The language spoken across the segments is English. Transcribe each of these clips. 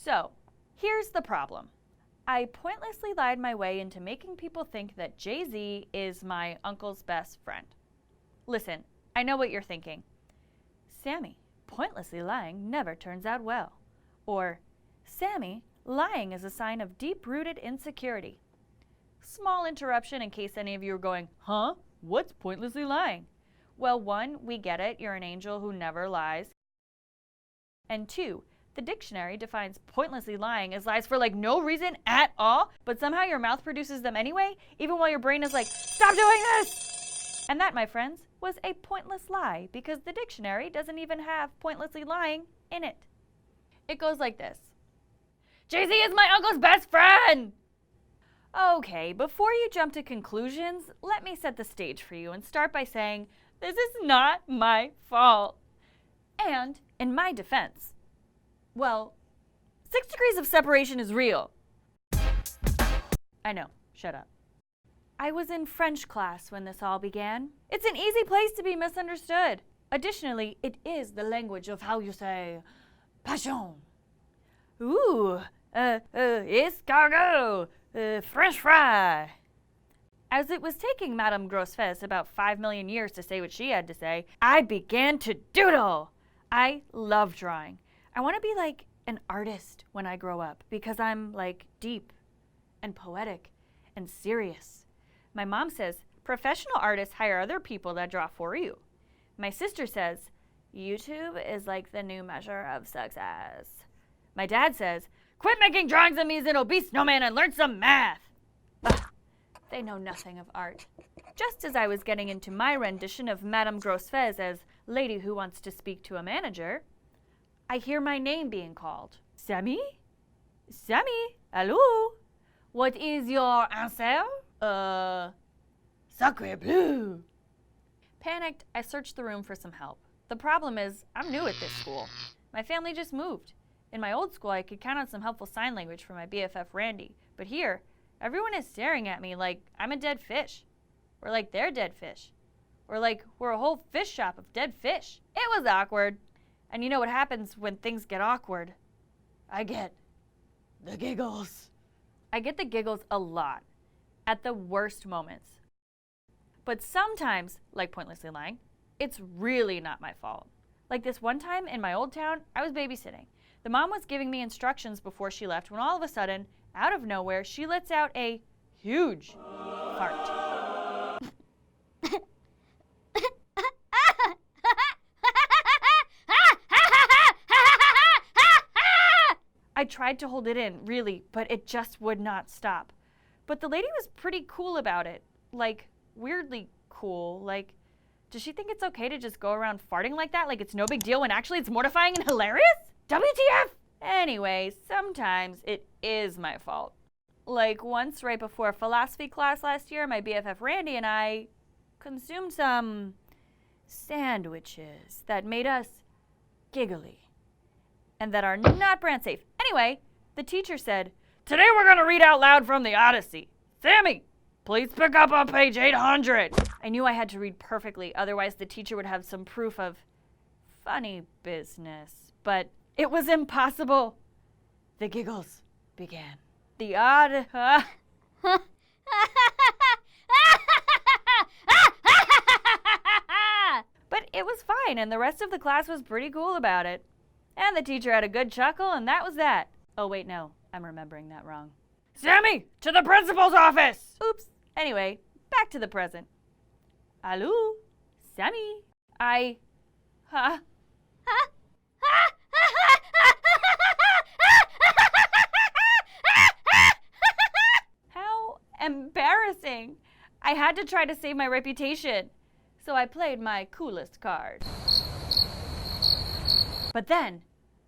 So, here's the problem. I pointlessly lied my way into making people think that Jay-Z is my uncle's best friend. Listen, I know what you're thinking. Sammy, pointlessly lying never turns out well. Or, Sammy, lying is a sign of deep-rooted insecurity. Small interruption in case any of you are going, huh? What's pointlessly lying? Well, 1, we get it, you're an angel who never lies. And 2, the dictionary defines pointlessly lying as lies for no reason at all, but somehow your mouth produces them anyway, even while your brain is like, stop doing this! And that, my friends, was a pointless lie because the dictionary doesn't even have pointlessly lying in it. It goes like this. Jay-Z is my uncle's best friend! Okay, before you jump to conclusions, let me set the stage for you and start by saying, this is not my fault. And, in my defense, well, 6 degrees of separation is real. I know, shut up. I was in French class when this all began. It's an easy place to be misunderstood. Additionally, it is the language of how you say, passion. Ooh, escargot, French fry. As it was taking Madame Grossfez about 5 million years to say what she had to say, I began to doodle. I love drawing. I want to be like an artist when I grow up because I'm deep and poetic and serious. My mom says professional artists hire other people that draw for you. My sister says YouTube is like the new measure of success. My dad says quit making drawings of me as an obese snowman and learn some math. Ugh, they know nothing of art. Just as I was getting into my rendition of Madame Grossfez as lady who wants to speak to a manager, I hear my name being called. Sammy? Sammy? Hello? What is your answer? Sacre bleu. Panicked, I searched the room for some help. The problem is, I'm new at this school. My family just moved. In my old school, I could count on some helpful sign language from my BFF Randy. But here, everyone is staring at me like I'm a dead fish. Or like they're dead fish. Or like we're a whole fish shop of dead fish. It was awkward. And you know what happens when things get awkward? I get the giggles. I get the giggles a lot, at the worst moments. But sometimes, like pointlessly lying, it's really not my fault. Like this one time in my old town, I was babysitting. The mom was giving me instructions before she left when all of a sudden, out of nowhere, she lets out a huge fart. I tried to hold it in, really, but it just would not stop. But the lady was pretty cool about it. Weirdly cool. Does she think it's okay to just go around farting like that? Like it's no big deal when actually it's mortifying and hilarious? WTF? Anyway, sometimes it is my fault. Once right before philosophy class last year, my BFF Randy and I consumed some sandwiches that made us giggly and that are not brand safe. Anyway, the teacher said, today we're going to read out loud from the Odyssey. Sammy, please pick up on page 800. I knew I had to read perfectly, otherwise the teacher would have some proof of funny business. But it was impossible. The giggles began. The odd... But it was fine, and the rest of the class was pretty cool about it. And the teacher had a good chuckle, and that was that. Oh, wait, no. I'm remembering that wrong. Sammy, to the principal's office! Oops. Anyway, back to the present. Allô? Sammy? Huh? How embarrassing. I had to try to save my reputation. So I played my coolest card. But then,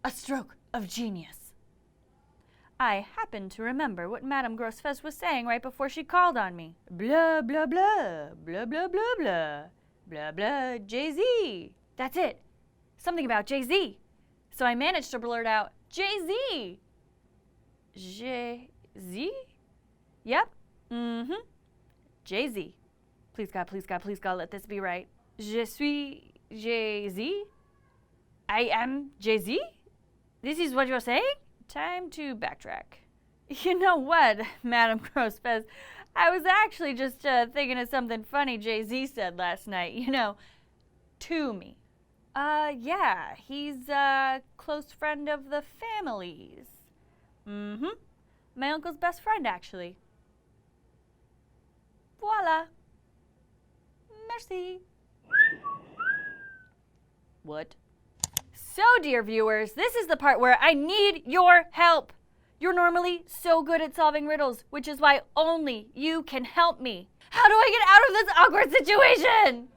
a stroke of genius. I happened to remember what Madame Grossfez was saying right before she called on me. Blah, blah, blah, blah, blah, blah, blah, blah, blah, Jay-Z. That's it. Something about Jay-Z. So I managed to blurt out, Jay-Z. Jay-Z? Yep. Mm-hmm. Jay-Z. Please God, please God, please God, let this be right. Je suis Jay-Z? I am Jay-Z? This is what you're saying? time to backtrack. You know what, Madam Grosspez? I was actually just thinking of something funny Jay-Z said last night, to me. Yeah, he's a close friend of the family's. Mm-hmm. My uncle's best friend, actually. Voila. Merci. What? So, dear viewers, this is the part where I need your help. You're normally so good at solving riddles, which is why only you can help me. How do I get out of this awkward situation?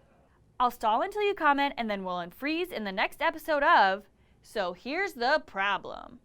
I'll stall until you comment, and then we'll unfreeze in the next episode of So Here's the Problem.